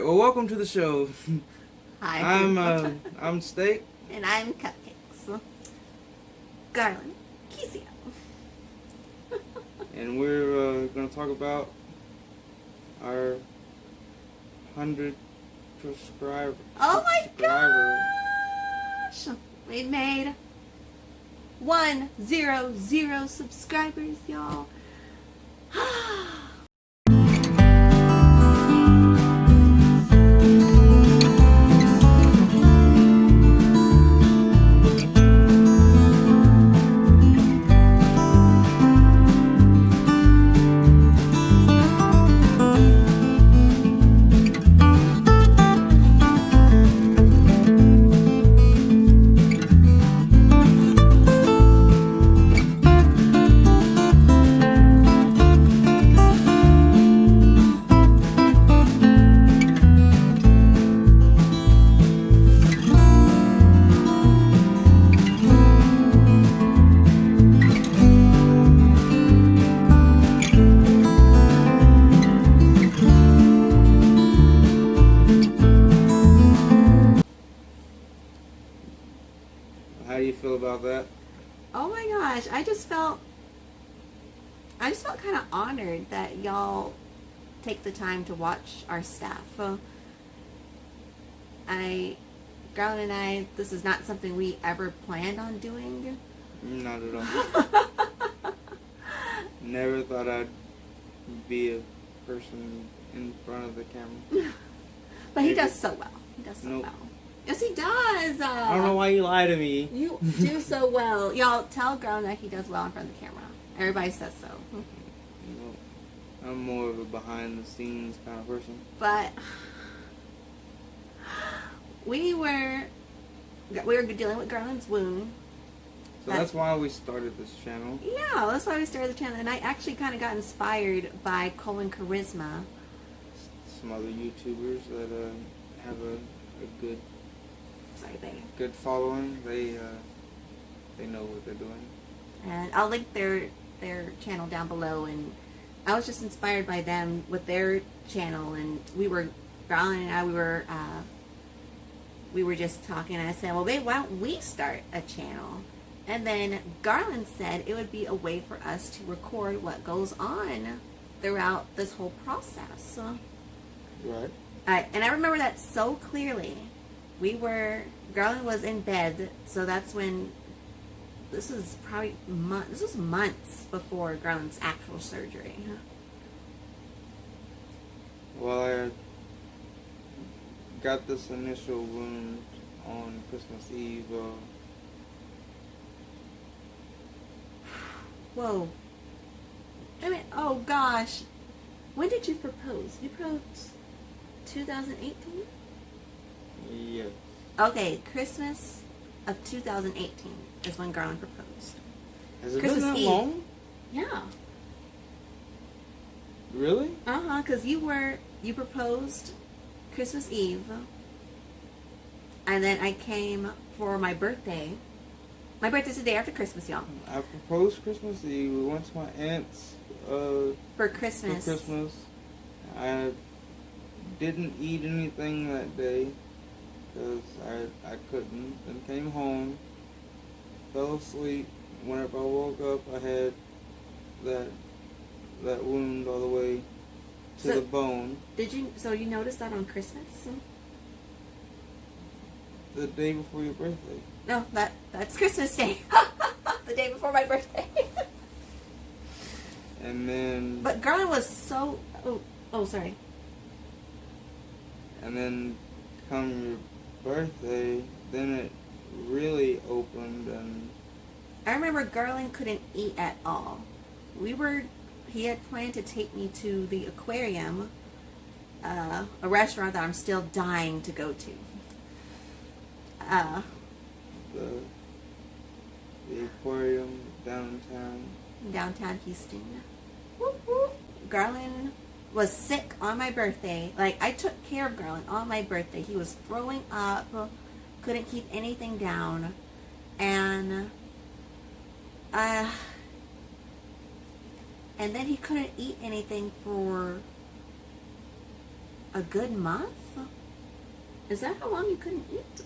well, welcome to the show. Hi. I'm Steak. And I'm Cupcakes. Garland. Kyzia. And we're going to talk about our 100 subscribers. Oh my gosh! We made 100 subscribers, y'all. How do you feel about that? Oh my gosh, I just felt kind of honored that y'all take the time to watch our stuff. Garland and I, this is not something we ever planned on doing. Not at all. Never thought I'd be a person in front of the camera. But he does so well. He does so Nope. well. Yes, he does. I don't know why you lie to me. You do so well. Y'all tell Garland that he does well in front of the camera. Everybody says so. You know, I'm more of a behind-the-scenes kind of person. But we were dealing with Garland's wound. So that's why we started this channel. Yeah, that's why we started the channel. And I actually kind of got inspired by Colin Charisma. Some other YouTubers that have a good following. They know what they're doing. And I'll link their channel down below. And I was just inspired by them with their channel. And Garland and I, we were just talking. And I said, well, babe, why don't we start a channel? And then Garland said it would be a way for us to record what goes on throughout this whole process. Right. And I remember that so clearly. Garland was in bed, so that's when, this was months before Garland's actual surgery. Well, I got this initial wound on Christmas Eve. Whoa. I mean, oh gosh. When did you propose? You proposed 2018? Yes. Okay, Christmas of 2018 is when Garland proposed. Has it Christmas been that Eve. long? Yeah. Really? Because you proposed Christmas Eve, and then I came for my birthday. My birthday's the day after Christmas, y'all. I proposed Christmas Eve. We went to my aunt's for Christmas. I didn't eat anything that day because I couldn't. Then came home, fell asleep. Whenever I woke up, I had that wound all the way to the bone. So you noticed that on Christmas? The day before your birthday. No, that's Christmas Day. The day before my birthday. And then... But Garland was so... Oh, sorry. And then come your birthday, then it really opened and... I remember Garland couldn't eat at all. He had planned to take me to the aquarium, a restaurant that I'm still dying to go to. The aquarium downtown. Downtown Houston. Whoop, whoop. Garland was sick on my birthday. Like, I took care of Garland on my birthday. He was throwing up, couldn't keep anything down, and then he couldn't eat anything for a good month? Is that how long you couldn't eat?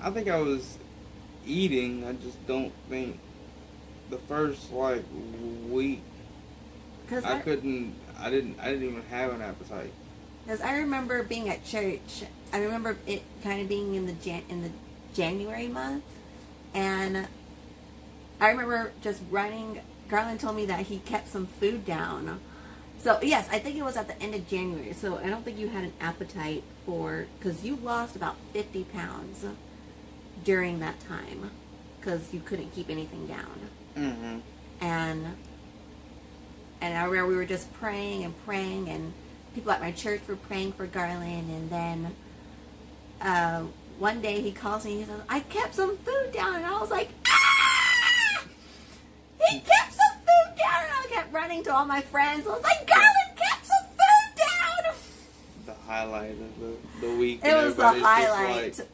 I think I was eating. I just don't think the first like week I couldn't. I didn't even have an appetite. Because I remember being at church. I remember it kind of being in the January month, and I remember just running. Garland told me that he kept some food down. So yes, I think it was at the end of January. So I don't think you had an appetite because you lost about 50 pounds during that time because you couldn't keep anything down. Mm-hmm. And I remember we were just praying, and people at my church were praying for Garland, and then one day he calls me and he says, I kept some food down, and I was like, ah! He kept some food down, and I kept running to all my friends. I was like, Garland kept some food down! The highlight of the week. It was the highlight. Like,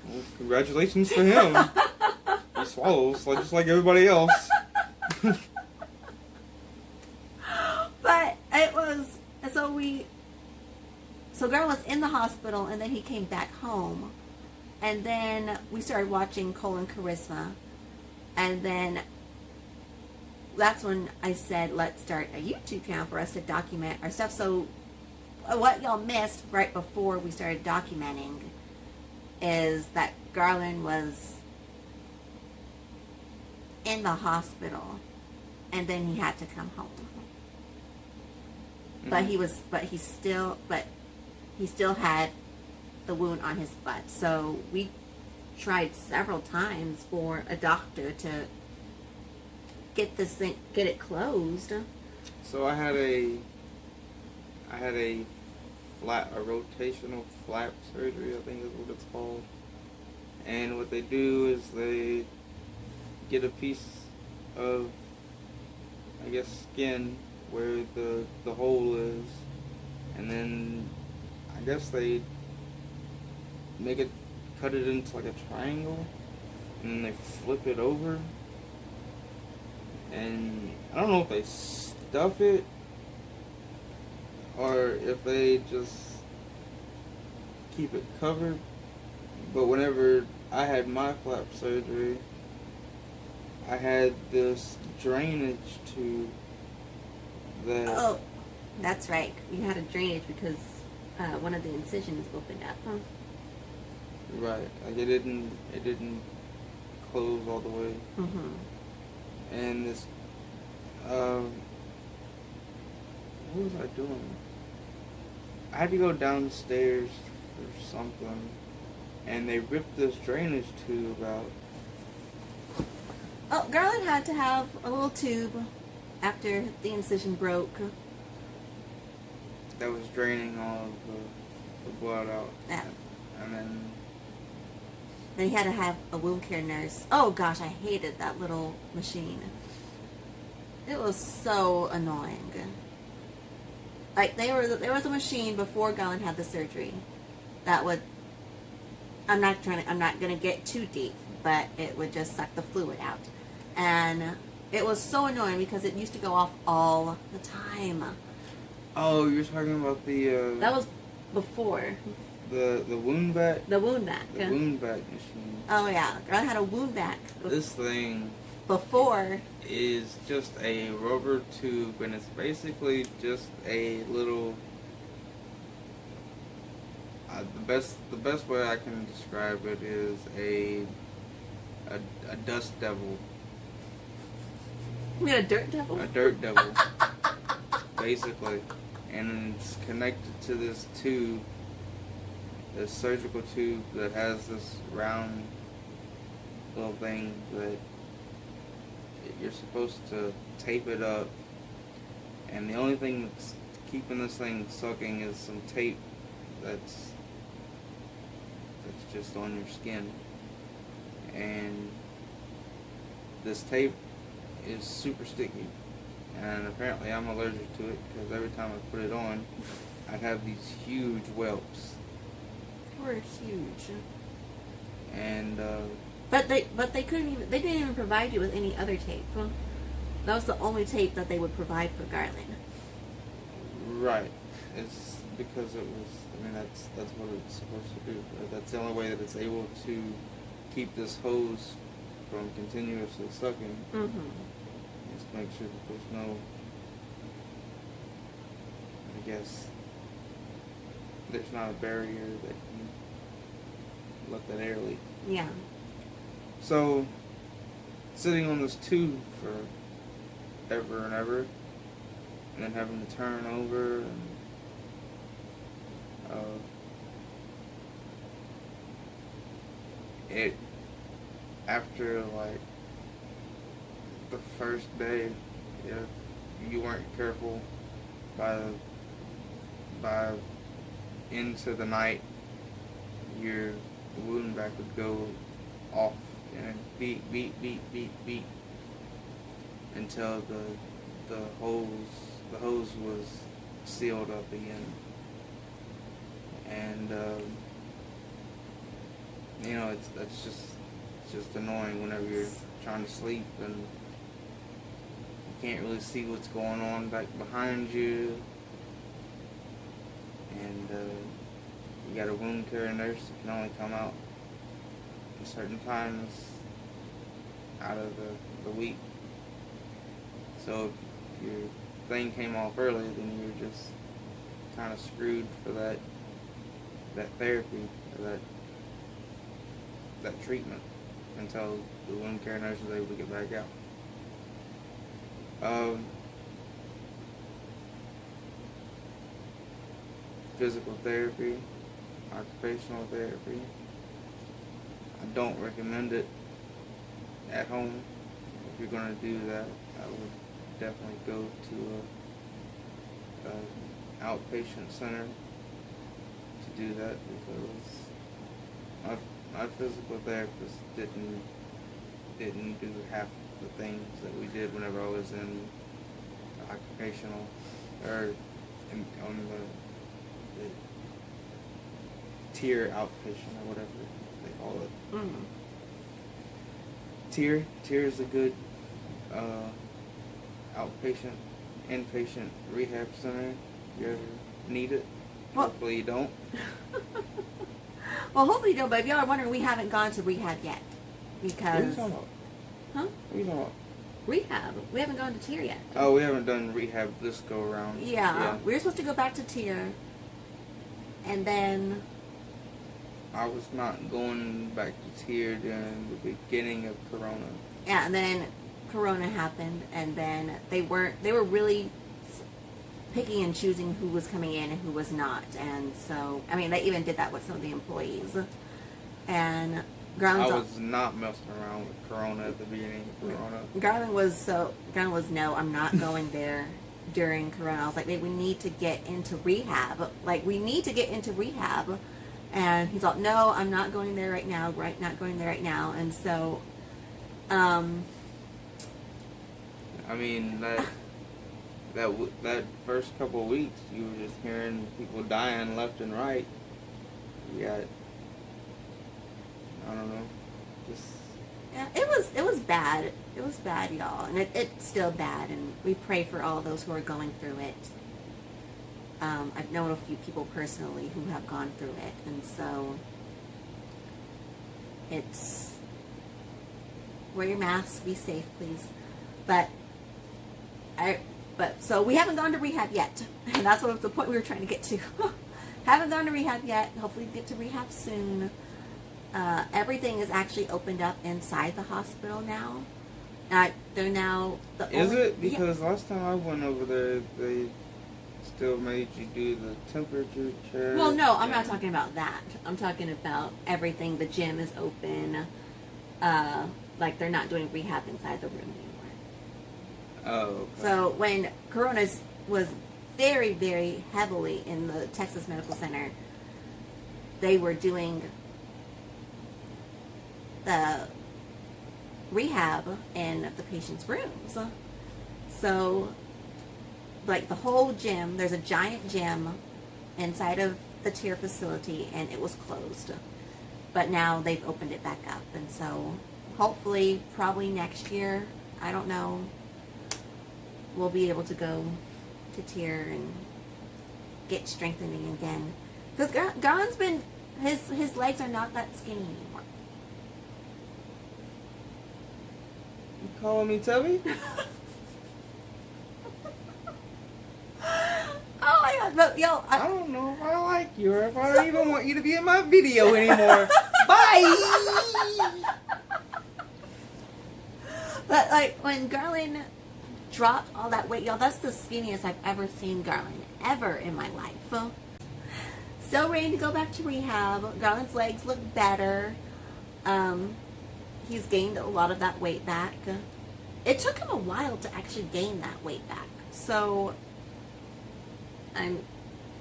well, congratulations to him. He swallows just like everybody else. But it was, so Garland was in the hospital, and then he came back home, and then we started watching Cole and Charisma, and then that's when I said, let's start a YouTube channel for us to document our stuff. So what y'all missed right before we started documenting is that Garland was in the hospital, and then he had to come home. But he still had the wound on his butt. So we tried several times for a doctor to get it closed. So I had a rotational flap surgery, I think is what it's called. And what they do is they get a piece of, I guess, skin where the hole is, and then I guess they cut it into like a triangle, and then they flip it over, and I don't know if they stuff it or if they just keep it covered. But whenever I had my flap surgery, I had this drainage tube that... Oh, that's right. You had a drainage because one of the incisions opened up. Huh? Right. Like it didn't close all the way. Mm-hmm. And this... what was I doing? I had to go downstairs for something, and they ripped this drainage tube out. Oh, Garland had to have a little tube after the incision broke. That was draining all of the blood out. Yeah. And then he had to have a wound care nurse. Oh gosh, I hated that little machine. It was so annoying. Like there was a machine before Garland had the surgery that would, I'm not gonna get too deep, but it would just suck the fluid out. And it was so annoying because it used to go off all the time. Oh, you're talking about the that was before the wound vac? the wound vac. The wound vac machine. Oh yeah, Garland had a wound vac. This thing Before is just a rubber tube, and it's basically just a little. The best way I can describe it is a dust devil. You mean a dirt devil? A dirt devil, basically, and it's connected to this tube, this surgical tube that has this round little thing that you're supposed to tape it up, and the only thing that's keeping this thing sucking is some tape that's just on your skin, and this tape is super sticky, and apparently I'm allergic to it because every time I put it on, I'd have these huge whelps. They were huge. And But they didn't even provide you with any other tape. That was the only tape that they would provide for Garland. right, It's because it was. I mean, that's what it's supposed to do. That's the only way that it's able to keep this hose from continuously sucking. Just make sure that there's no. I guess there's not a barrier that can let that air leak. Yeah. So, sitting on this tube for ever and ever, and then having to turn over, and it, after like the first day, if you weren't careful, by into the night, your wound vac would go off and beat until the hose was sealed up again. And you know, it's just annoying whenever you're trying to sleep and you can't really see what's going on back behind you. And you got a wound care nurse that can only come out at certain times out of the week. So if your thing came off early, then you're just kind of screwed for that therapy, or that treatment, until the wound care nurse is able to get back out. Physical therapy, occupational therapy. I don't recommend it at home. If you're going to do that, I would definitely go to an outpatient center to do that, because my physical therapist didn't do half the things that we did whenever I was in occupational, or on the tier outpatient, or whatever they call it. Tier is a good outpatient, inpatient rehab center if you ever need it. Well, hopefully you don't. Well, hopefully you don't, but if y'all are wondering, we haven't gone to rehab yet. Because... What are you talking about? Huh? What are you talking about? Rehab. We haven't gone to tier yet. Oh, we haven't done rehab this go around. Yeah. We were supposed to go back to tier. And then... I was not going back to tier during the beginning of Corona. Yeah, and then Corona happened, and then they were really picking and choosing who was coming in and who was not. And so, I mean, they even did that with some of the employees. And I was not messing around with Corona at the beginning of Corona. Garland was, no, I'm not going there during Corona. I was like, we need to get into rehab. And he's like, no, I'm not going there right now. Not going there right now. And so, I mean, that first couple of weeks, you were just hearing people dying left and right. You got, I don't know, just... Yeah, it was bad. It was bad, y'all. And it's still bad. And we pray for all those who are going through it. I've known a few people personally who have gone through it, and so it's, wear your masks, be safe, please. But so we haven't gone to rehab yet, and that's what the point we were trying to get to. Haven't gone to rehab yet. Hopefully get to rehab soon. Everything is actually opened up inside the hospital now. They're now Is it? Because last time I went over there, they still made you do the temperature check. Well, no, I'm not talking about that. I'm talking about everything. The gym is open. Like, they're not doing rehab inside the room anymore. Oh, okay. So when Corona was very, very heavily in the Texas Medical Center, they were doing the rehab in the patient's rooms. So, like, the whole gym, there's a giant gym inside of the tier facility, and it was closed. But now they've opened it back up, and so hopefully, probably next year, I don't know, we'll be able to go to tier and get strengthening again. Because Garland's been, his legs are not that skinny anymore. You calling me Tubby? Oh my god, but yo, I don't know if I like you or if I don't even want you to be in my video anymore. Bye! But like when Garland dropped all that weight, y'all, that's the skinniest I've ever seen Garland ever in my life. Still ready to go back to rehab. Garland's legs look better. He's gained a lot of that weight back. It took him a while to actually gain that weight back. So I'm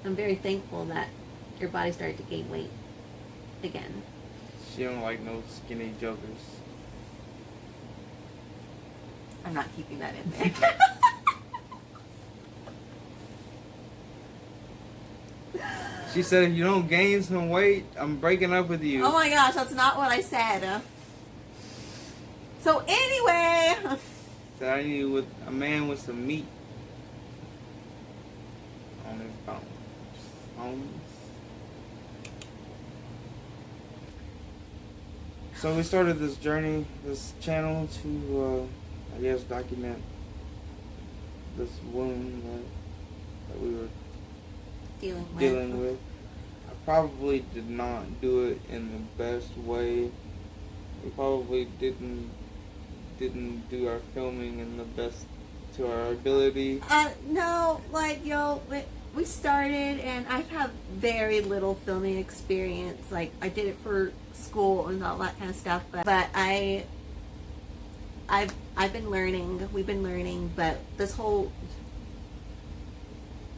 very thankful that your body started to gain weight again. She don't like no skinny jokers. I'm not keeping that in there. She said if you don't gain some weight, I'm breaking up with you. Oh my gosh, that's not what I said. So anyway. Said I need with a man with some meat on his bones. So we started this journey, this channel to, I guess, document this wound that we were dealing with. I probably did not do it in the best way. We probably didn't do our filming in the best to our ability. No, like, yo, we started and I have very little filming experience. Like, I did it for school and all that kind of stuff, but I've been learning, we've been learning, but this whole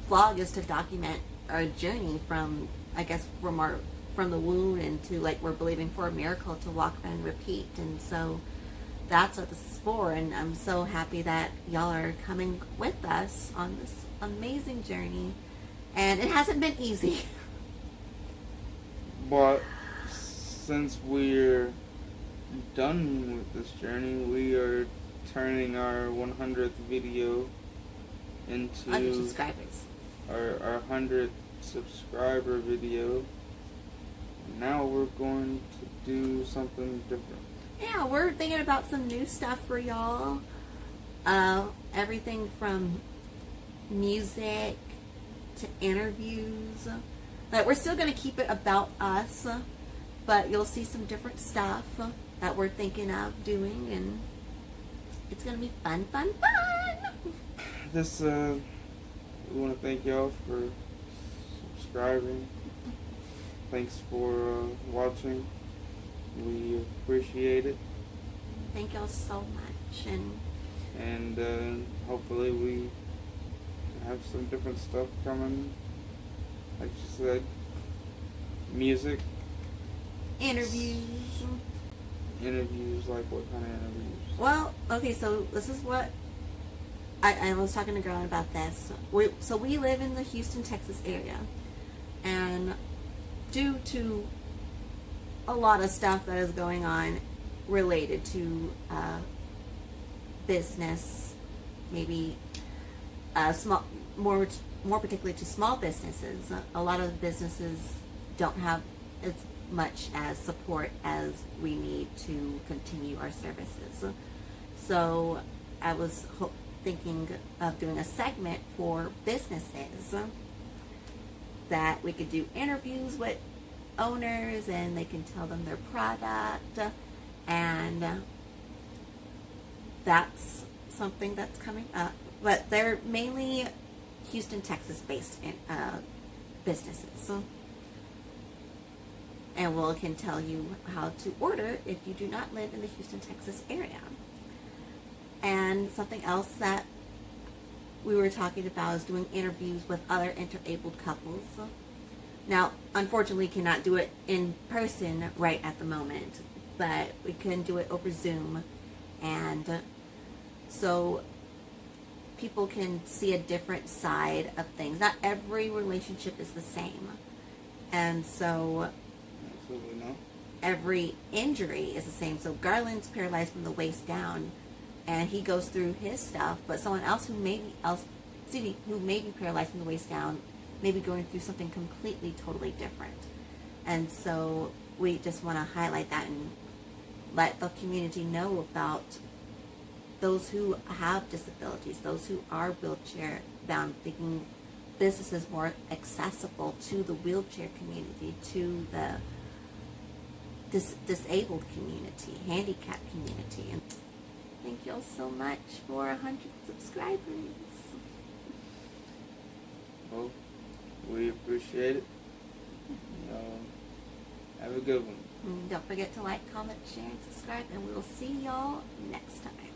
vlog is to document our journey from, I guess, from the wound into, like, we're believing for a miracle to walk and repeat. And so that's what this is for, and I'm so happy that y'all are coming with us on this amazing journey. And it hasn't been easy. But since we're done with this journey, we are turning our 100th video into 100 subscribers. Our 100th subscriber video. Now we're going to do something different. Yeah, we're thinking about some new stuff for y'all. Everything from music to interviews. But we're still going to keep it about us, but you'll see some different stuff that we're thinking of doing, and it's going to be fun. We want to thank y'all for subscribing. Thanks for watching. We appreciate it. Thank y'all so much, and hopefully we have some different stuff coming. Like you said, music, interviews. Like what kind of interviews? Well, okay, so this is what I was talking to Garland about this. We live in the Houston, Texas area, and due to a lot of stuff that is going on related to business, maybe more particularly to small businesses. A lot of businesses don't have as much as support as we need to continue our services. So I was thinking of doing a segment for businesses that we could do interviews with owners and they can tell them their product, and that's something that's coming up. But they're mainly Houston, Texas based businesses, and we can tell you how to order if you do not live in the Houston, Texas area. And something else that we were talking about is doing interviews with other interabled couples. Now, unfortunately, cannot do it in person right at the moment, but we can do it over Zoom, and so people can see a different side of things. Not every relationship is the same, and so Absolutely not. every injury is the same. So Garland's paralyzed from the waist down, and he goes through his stuff, but someone else who may be paralyzed from the waist down maybe going through something completely, totally different. And so we just want to highlight that and let the community know about those who have disabilities, those who are wheelchair bound, making businesses more accessible to the wheelchair community, to the disabled community, handicapped community. And thank you all so much for 100 subscribers. Well, we appreciate it. Have a good one. And don't forget to like, comment, share, and subscribe, and we will see y'all next time.